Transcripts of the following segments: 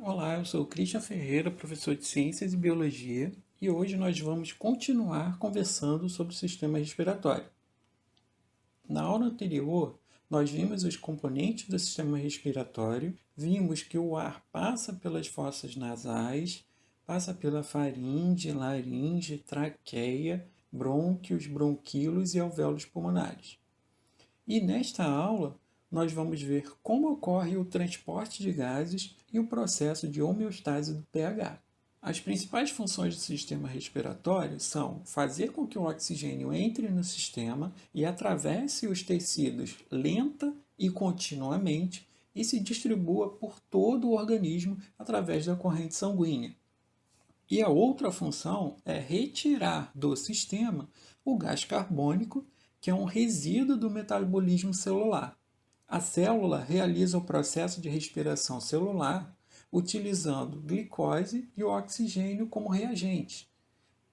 Olá, eu sou o Christian Ferreira, professor de Ciências e Biologia, e hoje nós vamos continuar conversando sobre o sistema respiratório. Na aula anterior, nós vimos os componentes do sistema respiratório, vimos que o ar passa pelas fossas nasais, passa pela faringe, laringe, traqueia, brônquios, bronquíolos e alvéolos pulmonares. E nesta aula, nós vamos ver como ocorre o transporte de gases e o processo de homeostase do pH. As principais funções do sistema respiratório são fazer com que o oxigênio entre no sistema e atravesse os tecidos lenta e continuamente e se distribua por todo o organismo através da corrente sanguínea. E a outra função é retirar do sistema o gás carbônico, que é um resíduo do metabolismo celular. A célula realiza o processo de respiração celular utilizando glicose e o oxigênio como reagentes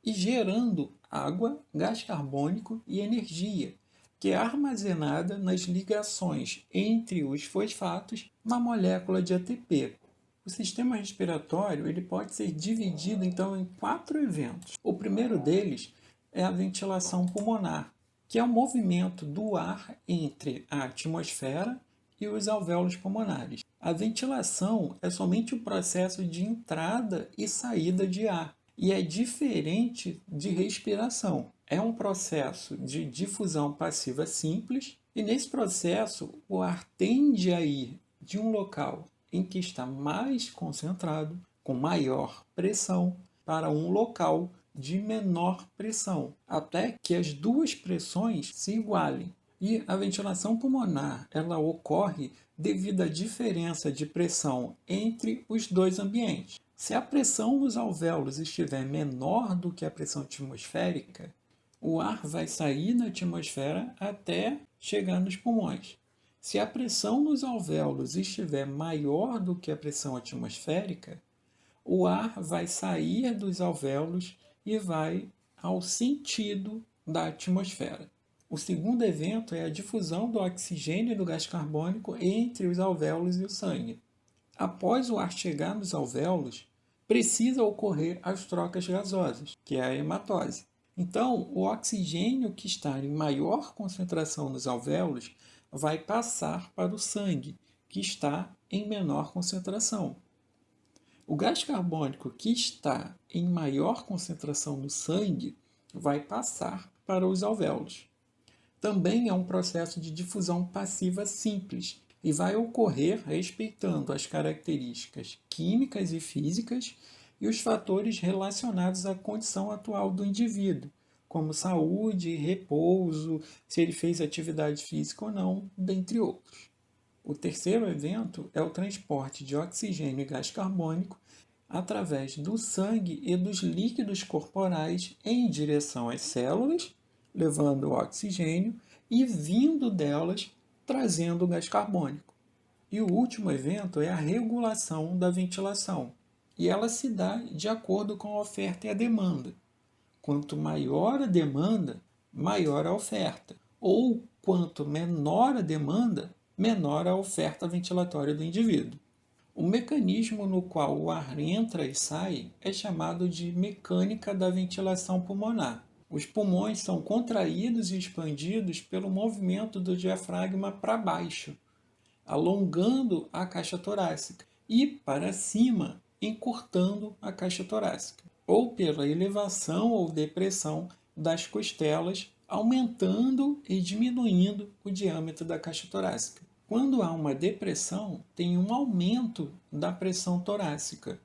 e gerando água, gás carbônico e energia, que é armazenada nas ligações entre os fosfatos na molécula de ATP. O sistema respiratório ele pode ser dividido então em quatro eventos. O primeiro deles é a ventilação pulmonar, que é o movimento do ar entre a atmosfera e os alvéolos pulmonares. A ventilação é somente o processo de entrada e saída de ar e é diferente de respiração. É um processo de difusão passiva simples e nesse processo o ar tende a ir de um local em que está mais concentrado, com maior pressão, para um local de menor pressão, até que as duas pressões se igualem. E a ventilação pulmonar, ela ocorre devido à diferença de pressão entre os dois ambientes. Se a pressão nos alvéolos estiver menor do que a pressão atmosférica, o ar vai sair da atmosfera até chegar nos pulmões. Se a pressão nos alvéolos estiver maior do que a pressão atmosférica, o ar vai sair dos alvéolos e vai ao sentido da atmosfera. O segundo evento é a difusão do oxigênio e do gás carbônico entre os alvéolos e o sangue. Após o ar chegar nos alvéolos, precisa ocorrer as trocas gasosas, que é a hematose. Então, o oxigênio que está em maior concentração nos alvéolos vai passar para o sangue, que está em menor concentração. O gás carbônico que está em maior concentração no sangue vai passar para os alvéolos. Também é um processo de difusão passiva simples e vai ocorrer respeitando as características químicas e físicas e os fatores relacionados à condição atual do indivíduo, como saúde, repouso, se ele fez atividade física ou não, dentre outros. O terceiro evento é o transporte de oxigênio e gás carbônico através do sangue e dos líquidos corporais em direção às células, levando o oxigênio, e vindo delas, trazendo o gás carbônico. E o último evento é a regulação da ventilação, e ela se dá de acordo com a oferta e a demanda. Quanto maior a demanda, maior a oferta. Ou quanto menor a demanda, menor a oferta ventilatória do indivíduo. O mecanismo no qual o ar entra e sai é chamado de mecânica da ventilação pulmonar. Os pulmões são contraídos e expandidos pelo movimento do diafragma para baixo, alongando a caixa torácica, e para cima, encurtando a caixa torácica, ou pela elevação ou depressão das costelas, aumentando e diminuindo o diâmetro da caixa torácica. Quando há uma depressão, tem um aumento da pressão torácica.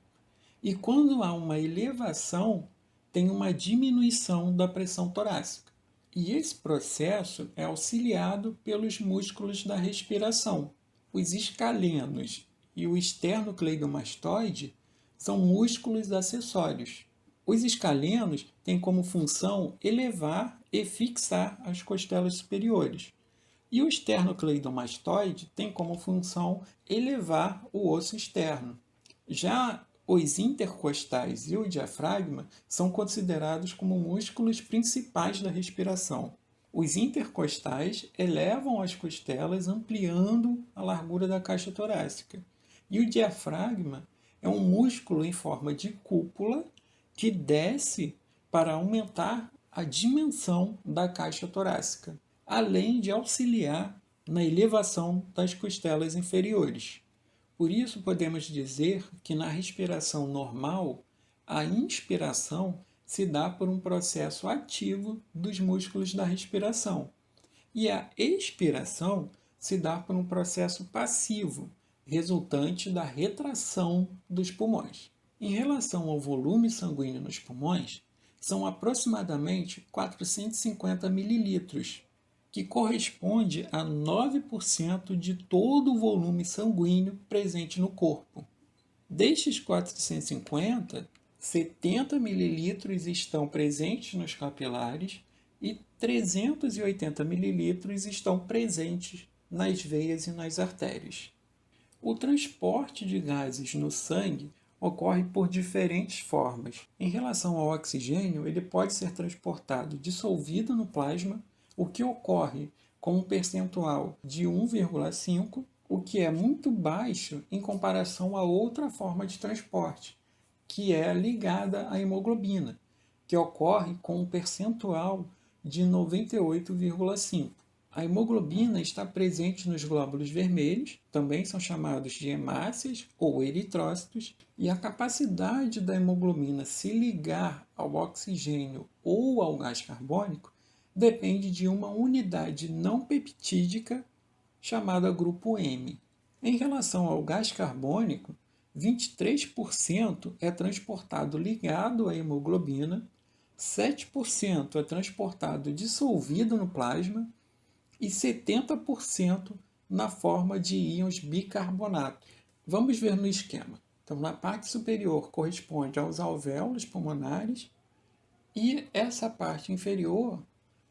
E quando há uma elevação, tem uma diminuição da pressão torácica. E esse processo é auxiliado pelos músculos da respiração. Os escalenos e o esternocleidomastoide são músculos acessórios. Os escalenos têm como função elevar e fixar as costelas superiores. E o esternocleidomastoide tem como função elevar o osso externo. Já os intercostais e o diafragma são considerados como músculos principais da respiração. Os intercostais elevam as costelas, ampliando a largura da caixa torácica. E o diafragma é um músculo em forma de cúpula que desce para aumentar a dimensão da caixa torácica, além de auxiliar na elevação das costelas inferiores. Por isso, podemos dizer que na respiração normal, a inspiração se dá por um processo ativo dos músculos da respiração, e a expiração se dá por um processo passivo, resultante da retração dos pulmões. Em relação ao volume sanguíneo nos pulmões, são aproximadamente 450 mililitros, que corresponde a 9% de todo o volume sanguíneo presente no corpo. Destes 450, 70 mililitros estão presentes nos capilares e 380 mililitros estão presentes nas veias e nas artérias. O transporte de gases no sangue ocorre por diferentes formas. Em relação ao oxigênio, ele pode ser transportado dissolvido no plasma, o que ocorre com um percentual de 1,5, o que é muito baixo em comparação a outra forma de transporte, que é ligada à hemoglobina, que ocorre com um percentual de 98,5. A hemoglobina está presente nos glóbulos vermelhos, também são chamados de hemácias ou eritrócitos, e a capacidade da hemoglobina se ligar ao oxigênio ou ao gás carbônico depende de uma unidade não peptídica chamada grupo M. Em relação ao gás carbônico, 23% é transportado ligado à hemoglobina, 7% é transportado dissolvido no plasma e 70% na forma de íons bicarbonato. Vamos ver no esquema. Então, na parte superior corresponde aos alvéolos pulmonares e essa parte inferior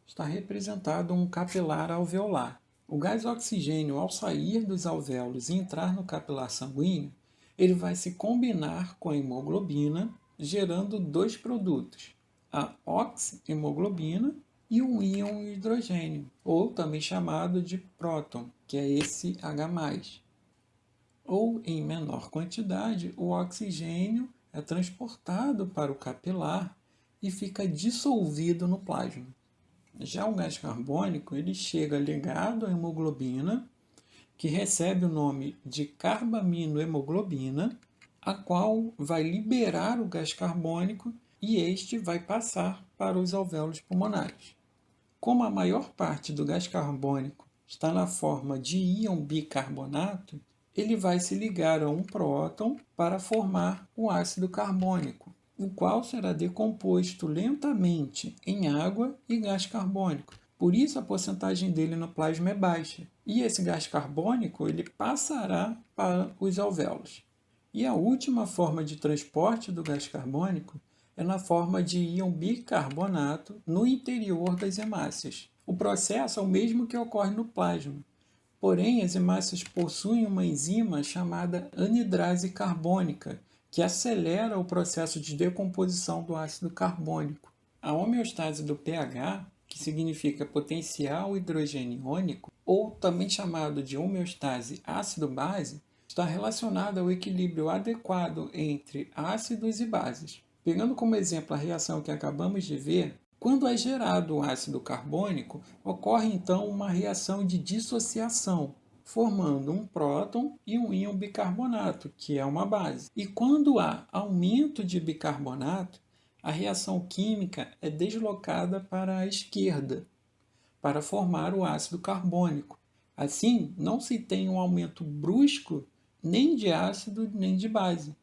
está representado um capilar alveolar. O gás oxigênio, ao sair dos alvéolos e entrar no capilar sanguíneo, ele vai se combinar com a hemoglobina, gerando dois produtos, a oxihemoglobina e um íon hidrogênio, ou também chamado de próton, que é esse H+. Ou, em menor quantidade, o oxigênio é transportado para o capilar e fica dissolvido no plasma. Já o gás carbônico, ele chega ligado à hemoglobina, que recebe o nome de carbaminohemoglobina, a qual vai liberar o gás carbônico e este vai passar para os alvéolos pulmonares. Como a maior parte do gás carbônico está na forma de íon bicarbonato, ele vai se ligar a um próton para formar o ácido carbônico, o qual será decomposto lentamente em água e gás carbônico. Por isso a porcentagem dele no plasma é baixa. E esse gás carbônico ele passará para os alvéolos. E a última forma de transporte do gás carbônico é na forma de íon bicarbonato no interior das hemácias. O processo é o mesmo que ocorre no plasma. Porém, as hemácias possuem uma enzima chamada anidrase carbônica, que acelera o processo de decomposição do ácido carbônico. A homeostase do pH, que significa potencial hidrogênio iônico, ou também chamado de homeostase ácido-base, está relacionada ao equilíbrio adequado entre ácidos e bases. Pegando como exemplo a reação que acabamos de ver, quando é gerado o ácido carbônico, ocorre então uma reação de dissociação, formando um próton e um íon bicarbonato, que é uma base. E quando há aumento de bicarbonato, a reação química é deslocada para a esquerda, para formar o ácido carbônico. Assim, não se tem um aumento brusco nem de ácido nem de base.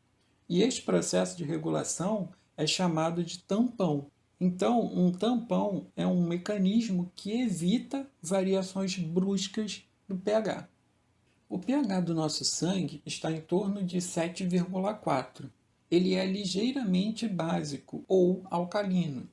E este processo de regulação é chamado de tampão. Então, um tampão é um mecanismo que evita variações bruscas do pH. O pH do nosso sangue está em torno de 7,4. Ele é ligeiramente básico ou alcalino.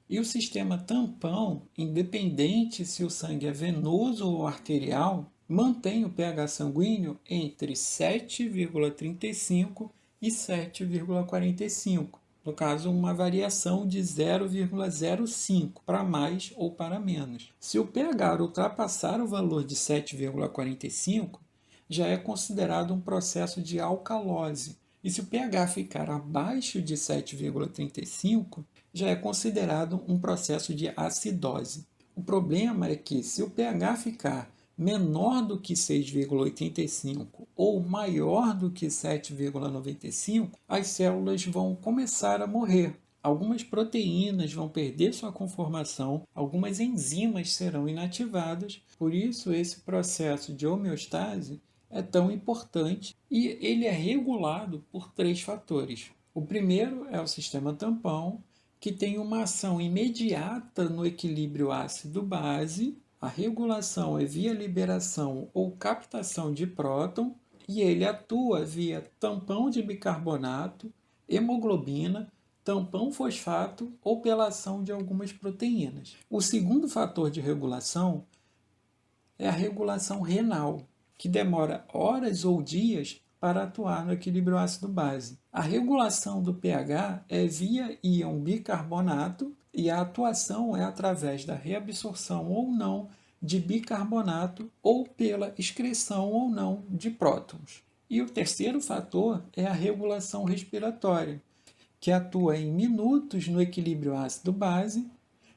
E o sistema tampão, independente se o sangue é venoso ou arterial, mantém o pH sanguíneo entre 7,35 e 7,45. No caso, uma variação de 0,05 para mais ou para menos. Se o pH ultrapassar o valor de 7,45, já é considerado um processo de alcalose, E se o pH ficar abaixo de 7,35, já é considerado um processo de acidose. O problema é que, se o pH ficar menor do que 6,85 ou maior do que 7,95, as células vão começar a morrer. Algumas proteínas vão perder sua conformação, algumas enzimas serão inativadas, por isso esse processo de homeostase é tão importante e ele é regulado por 3 fatores. O primeiro é o sistema tampão, que tem uma ação imediata no equilíbrio ácido-base. A regulação é via liberação ou captação de próton e ele atua via tampão de bicarbonato, hemoglobina, tampão fosfato ou pela ação de algumas proteínas. O segundo fator de regulação é a regulação renal, que demora horas ou dias para atuar no equilíbrio ácido-base. A regulação do pH é via íon bicarbonato e a atuação é através da reabsorção ou não de bicarbonato ou pela excreção ou não de prótons. E o terceiro fator é a regulação respiratória, que atua em minutos no equilíbrio ácido-base.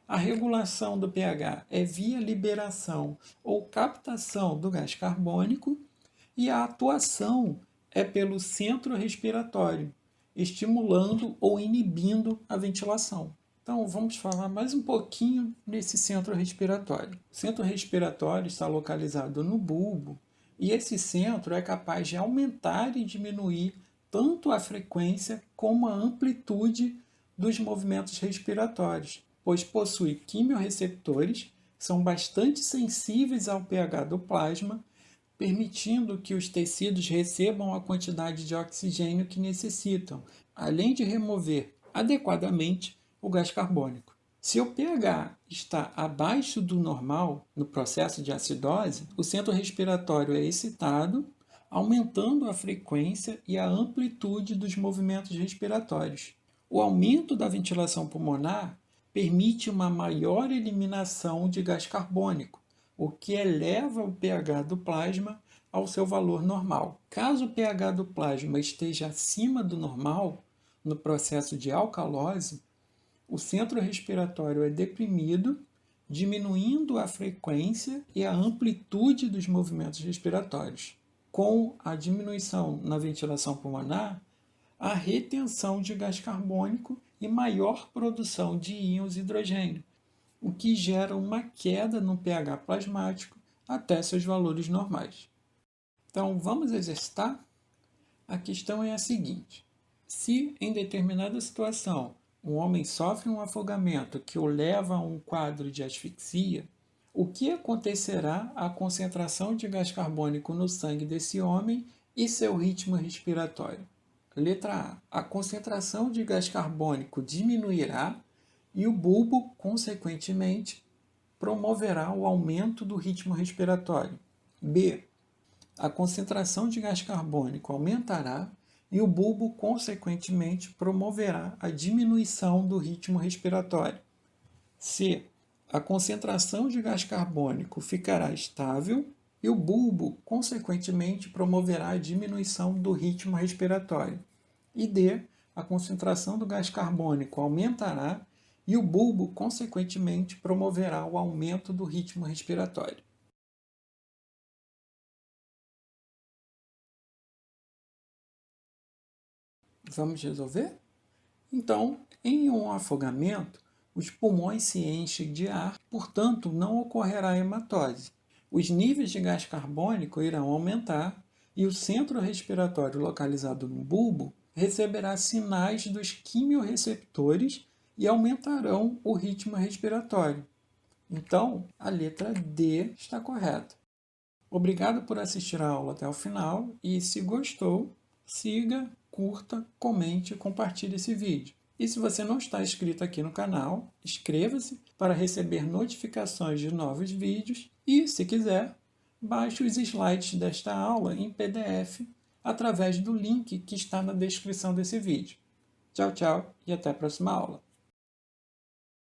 A regulação do pH é via liberação ou captação do gás carbônico e a atuação é pelo centro respiratório, estimulando ou inibindo a ventilação. Então, vamos falar mais um pouquinho desse centro respiratório. O centro respiratório está localizado no bulbo e esse centro é capaz de aumentar e diminuir tanto a frequência como a amplitude dos movimentos respiratórios, pois possui quimiorreceptores, são bastante sensíveis ao pH do plasma, permitindo que os tecidos recebam a quantidade de oxigênio que necessitam, além de remover adequadamente o gás carbônico. Se o pH está abaixo do normal no processo de acidose, o centro respiratório é excitado, aumentando a frequência e a amplitude dos movimentos respiratórios. O aumento da ventilação pulmonar permite uma maior eliminação de gás carbônico, o que eleva o pH do plasma ao seu valor normal. Caso o pH do plasma esteja acima do normal, no processo de alcalose, o centro respiratório é deprimido, diminuindo a frequência e a amplitude dos movimentos respiratórios. Com a diminuição na ventilação pulmonar, a retenção de gás carbônico e maior produção de íons hidrogênio, o que gera uma queda no pH plasmático até seus valores normais. Então, vamos exercitar? A questão é a seguinte: se em determinada situação um homem sofre um afogamento que o leva a um quadro de asfixia, o que acontecerá à concentração de gás carbônico no sangue desse homem e seu ritmo respiratório? Letra A. A concentração de gás carbônico diminuirá e o bulbo, consequentemente, promoverá o aumento do ritmo respiratório. B. A concentração de gás carbônico aumentará e o bulbo, consequentemente, promoverá a diminuição do ritmo respiratório. C. A concentração de gás carbônico ficará estável e o bulbo, consequentemente, promoverá a diminuição do ritmo respiratório. E D. A concentração do gás carbônico aumentará e o bulbo, consequentemente, promoverá o aumento do ritmo respiratório. Vamos resolver? Então, em um afogamento, os pulmões se enchem de ar, portanto, não ocorrerá hematose. Os níveis de gás carbônico irão aumentar e o centro respiratório localizado no bulbo receberá sinais dos quimiorreceptores e aumentarão o ritmo respiratório. Então, a letra D está correta. Obrigado por assistir a aula até o final e, se gostou, siga, curta, comente e compartilhe esse vídeo. E se você não está inscrito aqui no canal, inscreva-se para receber notificações de novos vídeos e, se quiser, baixe os slides desta aula em PDF através do link que está na descrição desse vídeo. Tchau, tchau e até a próxima aula.